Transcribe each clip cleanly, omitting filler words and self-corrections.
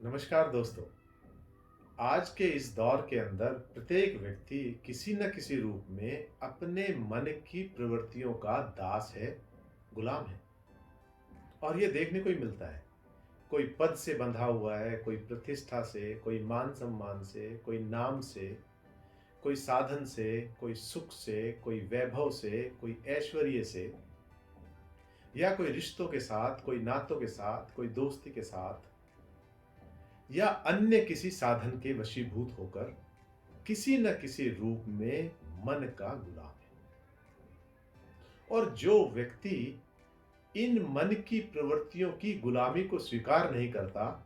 नमस्कार दोस्तों। आज के इस दौर के अंदर प्रत्येक व्यक्ति किसी न किसी रूप में अपने मन की प्रवृत्तियों का दास है, गुलाम है। और ये देखने को ही मिलता है। कोई पद से बंधा हुआ है, कोई प्रतिष्ठा से, कोई मान सम्मान से, कोई नाम से, कोई साधन से, कोई सुख से, कोई वैभव से, कोई ऐश्वर्य से, या कोई रिश्तों के साथ, कोई नातों के साथ, कोई दोस्ती के साथ, या अन्य किसी साधन के वशीभूत होकर किसी न किसी रूप में मन का गुलाम है। और जो व्यक्ति इन मन की प्रवृत्तियों की गुलामी को स्वीकार नहीं करता,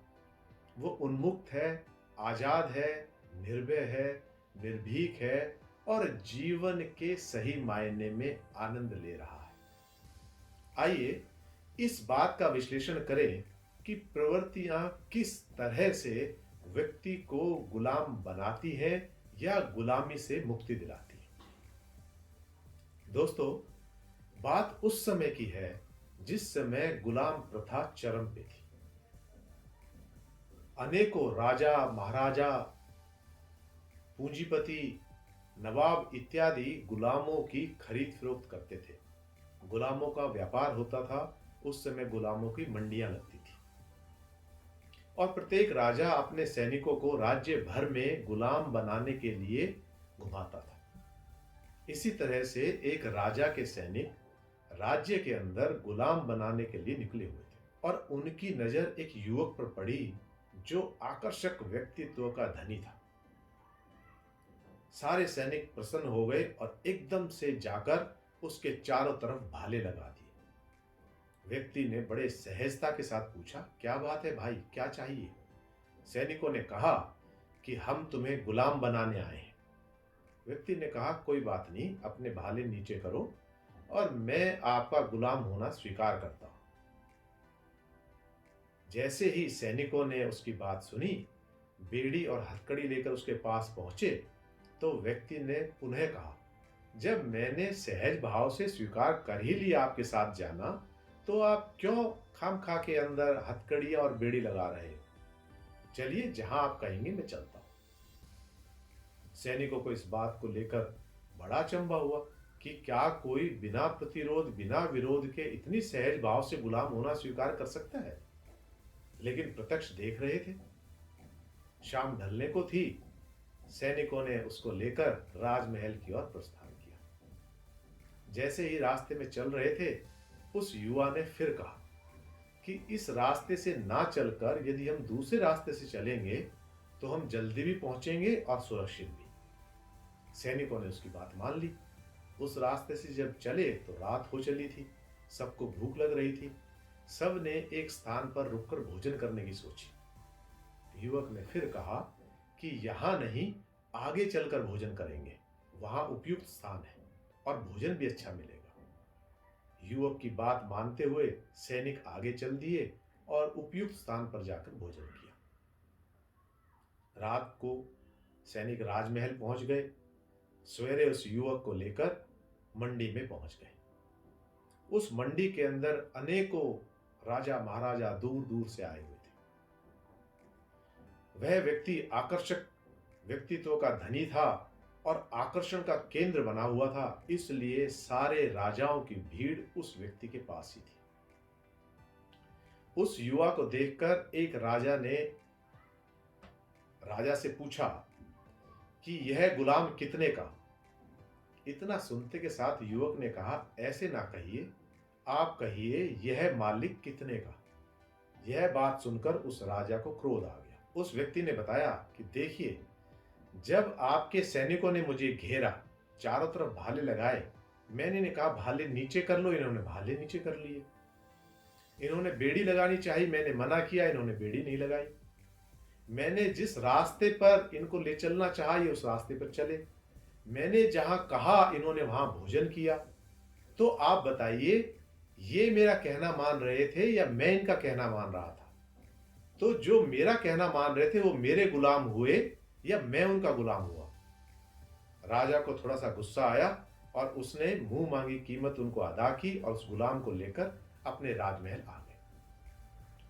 वो उन्मुक्त है, आजाद है, निर्भय है, निर्भीक है और जीवन के सही मायने में आनंद ले रहा है। आइए इस बात का विश्लेषण करें कि प्रवृत्तियां किस तरह से व्यक्ति को गुलाम बनाती हैं या गुलामी से मुक्ति दिलाती हैं। दोस्तों, बात उस समय की है जिस समय गुलाम प्रथा चरम पे थी। अनेकों राजा, महाराजा, पूंजीपति, नवाब इत्यादि गुलामों की खरीद फरोख्त करते थे। गुलामों का व्यापार होता था। उस समय गुलामों की मंडियां लगती थी और प्रत्येक राजा अपने सैनिकों को राज्य भर में गुलाम बनाने के लिए घुमाता था। इसी तरह से एक राजा के सैनिक राज्य के अंदर गुलाम बनाने के लिए निकले हुए थे और उनकी नजर एक युवक पर पड़ी जो आकर्षक व्यक्तित्व का धनी था। सारे सैनिक प्रसन्न हो गए और एकदम से जाकर उसके चारों तरफ भाले लगा दिए। व्यक्ति ने बड़े सहजता के साथ पूछा, क्या बात है भाई, क्या चाहिए? सैनिकों ने कहा कि हम तुम्हें गुलाम बनाने आए हैं। व्यक्ति ने कहा, कोई बात नहीं, अपने भाले नीचे करो और मैं आपका गुलाम होना स्वीकार करता हूं। जैसे ही सैनिकों ने उसकी बात सुनी, बेड़ी और हथकड़ी लेकर उसके पास पहुंचे तो व्यक्ति ने पुनः कहा, जब मैंने सहज भाव से स्वीकार कर ही लिया आपके साथ जाना, तो आप क्यों खाम खा के अंदर हथकड़ियां और बेड़ी लगा रहे हो? चलिए, जहां आप कहेंगे मैं चलता हूं। सैनिकों को इस बात को लेकर बड़ा अचंभा हुआ कि क्या कोई बिना प्रतिरोध, बिना विरोध के इतनी सहज भाव से गुलाम होना स्वीकार कर सकता है? लेकिन प्रत्यक्ष देख रहे थे। शाम ढलने को थी। सैनिकों ने उसको लेकर राजमहल की ओर प्रस्थान किया। जैसे ही रास्ते में चल रहे थे, उस युवा ने फिर कहा कि इस रास्ते से ना चलकर यदि हम दूसरे रास्ते से चलेंगे तो हम जल्दी भी पहुंचेंगे और सुरक्षित भी। सैनिकों ने उसकी बात मान ली। उस रास्ते से जब चले तो रात हो चली थी। सबको भूख लग रही थी। सब ने एक स्थान पर रुककर भोजन करने की सोची। युवक ने फिर कहा कि यहां नहीं, आगे चलकर भोजन करेंगे, वहां उपयुक्त स्थान है और भोजन भी अच्छा मिलेगा। युवक की बात मानते हुए सैनिक आगे चल दिए और उपयुक्त स्थान पर जाकर भोजन किया। रात को सैनिक राजमहल पहुंच गए। सवेरे उस युवक को लेकर मंडी में पहुंच गए। उस मंडी के अंदर अनेकों राजा, महाराजा दूर दूर से आए हुए थे। वह व्यक्ति आकर्षक व्यक्तित्व का धनी था और आकर्षण का केंद्र बना हुआ था, इसलिए सारे राजाओं की भीड़ उस व्यक्ति के पास ही थी। उस युवा को देखकर एक राजा ने राजा से पूछा कि यह गुलाम कितने का? इतना सुनते के साथ युवक ने कहा, ऐसे ना कहिए, आप कहिए यह मालिक कितने का? यह बात सुनकर उस राजा को क्रोध आ गया। उस व्यक्ति ने बताया कि देखिए, जब आपके सैनिकों ने मुझे घेरा, चारों तरफ भाले लगाए, मैंने ने कहा भाले नीचे कर लो, इन्होंने भाले नीचे कर लिए। इन्होंने बेड़ी लगानी चाहिए, मैंने मना किया, इन्होंने बेड़ी नहीं लगाई। मैंने जिस रास्ते पर इनको ले चलना चाहा, ये उस रास्ते पर चले। मैंने जहां कहा, इन्होंने वहां भोजन किया। तो आप बताइए, ये मेरा कहना मान रहे थे या मैं इनका कहना मान रहा था? तो जो मेरा कहना मान रहे थे वो मेरे गुलाम हुए या मैं उनका गुलाम हुआ? राजा को थोड़ा सा गुस्सा आया और उसने मुंह मांगी कीमत उनको अदा की और उस गुलाम को लेकर अपने राजमहल आ गए।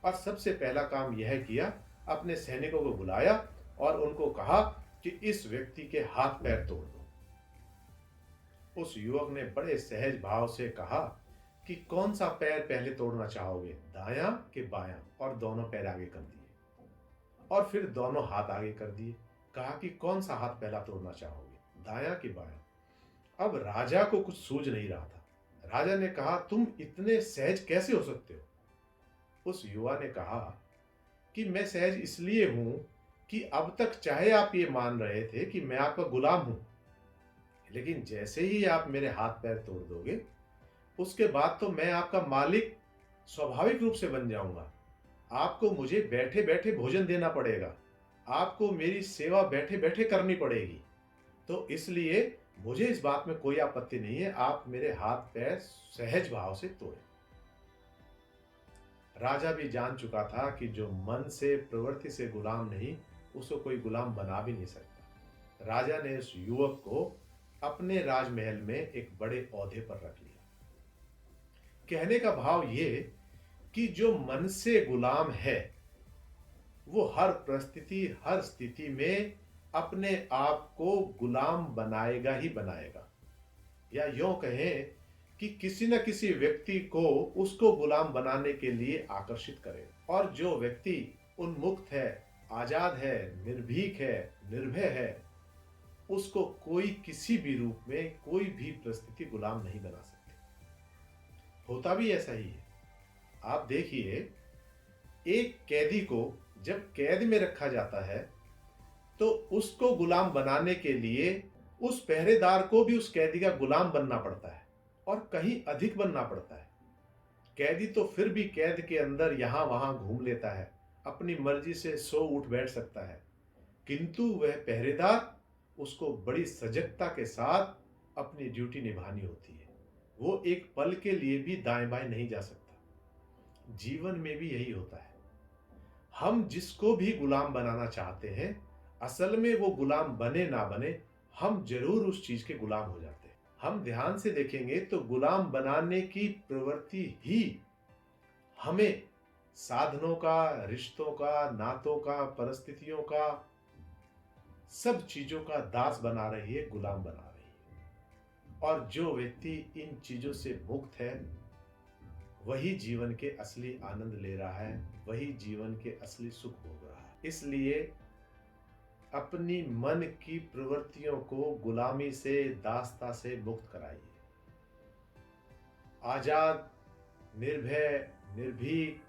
और सबसे पहला काम यह किया अपने सैनिकों को बुलाया और उनको कहा कि इस व्यक्ति के हाथ पैर तोड़ दो। उस युवक ने बड़े सहज भाव से कहा कि कौन सा पैर पहले तोड़ना चाहोगे, दायां कि बायां, और दोनों पैर आगे कर दिए और फिर दोनों हाथ आगे कर दिए। कहा कि कौन सा हाथ पहला तोड़ना चाहोगे, दायां कि बायां। अब राजा को कुछ सूझ नहीं रहा था। राजा ने कहा, तुम इतने सहज कैसे हो सकते हो? उस युवा ने कहा कि मैं सहज इसलिए हूं कि अब तक चाहे आप ये मान रहे थे कि मैं आपका गुलाम हूं, लेकिन जैसे ही आप मेरे हाथ पैर तोड़ दोगे, उसके बाद तो मैं आपका मालिक स्वाभाविक रूप से बन जाऊंगा। आपको मुझे बैठे बैठे भोजन देना पड़ेगा, आपको मेरी सेवा बैठे बैठे करनी पड़ेगी। तो इसलिए मुझे इस बात में कोई आपत्ति नहीं है, आप मेरे हाथ पैर सहज भाव से तोड़ें। राजा भी जान चुका था कि जो मन से प्रवृत्ति से गुलाम नहीं, उसको कोई गुलाम बना भी नहीं सकता। राजा ने उस युवक को अपने राजमहल में एक बड़े ओहदे पर रख लिया। कहने का भाव ये कि जो मन से गुलाम है, वो हर परिस्थिति हर स्थिति में अपने आप को गुलाम बनाएगा ही बनाएगा, या यूं कहें कि किसी न किसी व्यक्ति को उसको गुलाम बनाने के लिए आकर्षित करे। और जो व्यक्ति उन्मुक्त है, आजाद है, निर्भीक है, निर्भय है, उसको कोई किसी भी रूप में कोई भी परिस्थिति गुलाम नहीं बना सकती। होता भी ऐसा ही है। आप देखिए, एक कैदी को जब कैद में रखा जाता है तो उसको गुलाम बनाने के लिए उस पहरेदार को भी उस कैदी का गुलाम बनना पड़ता है, और कहीं अधिक बनना पड़ता है। कैदी तो फिर भी कैद के अंदर यहां वहां घूम लेता है, अपनी मर्जी से सो उठ बैठ सकता है, किंतु वह पहरेदार, उसको बड़ी सजगता के साथ अपनी ड्यूटी निभानी होती है। वो एक पल के लिए भी दाएं बाएं नहीं जा सकता। जीवन में भी यही होता है। हम जिसको भी गुलाम बनाना चाहते हैं, असल में वो गुलाम बने ना बने, हम जरूर उस चीज के गुलाम हो जाते हैं। हम ध्यान से देखेंगे तो गुलाम बनाने की प्रवृत्ति ही हमें साधनों का, रिश्तों का, नातों का, परिस्थितियों का, सब चीजों का दास बना रही है, गुलाम बना रही है। और जो व्यक्ति इन चीजों से मुक्त है, वही जीवन के असली आनंद ले रहा है, वही जीवन के असली सुख भोग रहा है। इसलिए अपनी मन की प्रवृत्तियों को गुलामी से, दासता से मुक्त कराइए। आजाद, निर्भय, निर्भीक,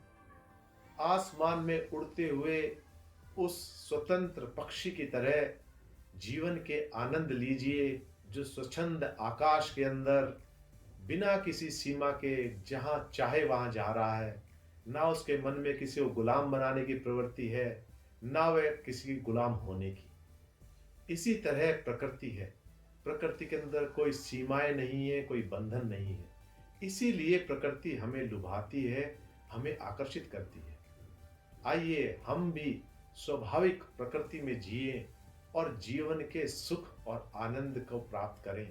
आसमान में उड़ते हुए उस स्वतंत्र पक्षी की तरह जीवन के आनंद लीजिए, जो स्वच्छंद आकाश के अंदर बिना किसी सीमा के जहां चाहे वहां जा रहा है। ना उसके मन में किसी को गुलाम बनाने की प्रवृत्ति है, ना वह किसी की गुलाम होने की। इसी तरह प्रकृति है। प्रकृति के अंदर कोई सीमाएं नहीं है, कोई बंधन नहीं है। इसीलिए प्रकृति हमें लुभाती है, हमें आकर्षित करती है। आइए हम भी स्वाभाविक प्रकृति में जिए और जीवन के सुख और आनंद को प्राप्त करें।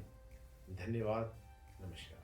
धन्यवाद। नमस्कार।